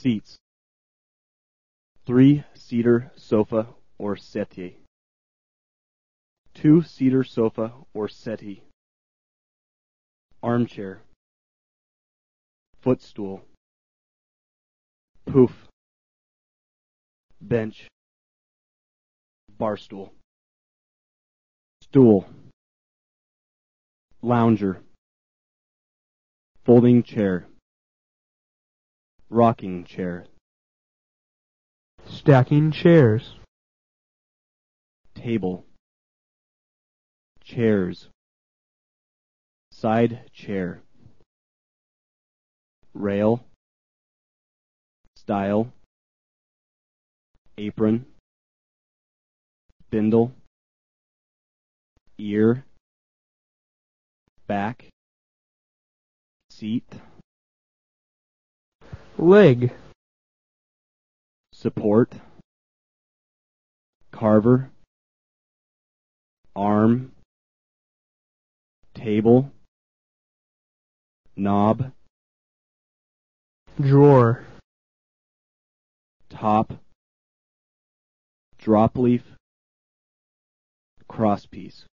Seats. 3-seater sofa or settee. 2-seater sofa or settee. Armchair. Footstool. Poof. Bench. Barstool. Stool. Lounger. Folding chair. Rocking chair. Stacking chairs. Table. Chairs. Side chair. Rail. Stile. Apron. Spindle. Ear. Back. Seat. Leg. Support. Carver. Arm. Table. Knob. Drawer. Top. Drop leaf. Crosspiece.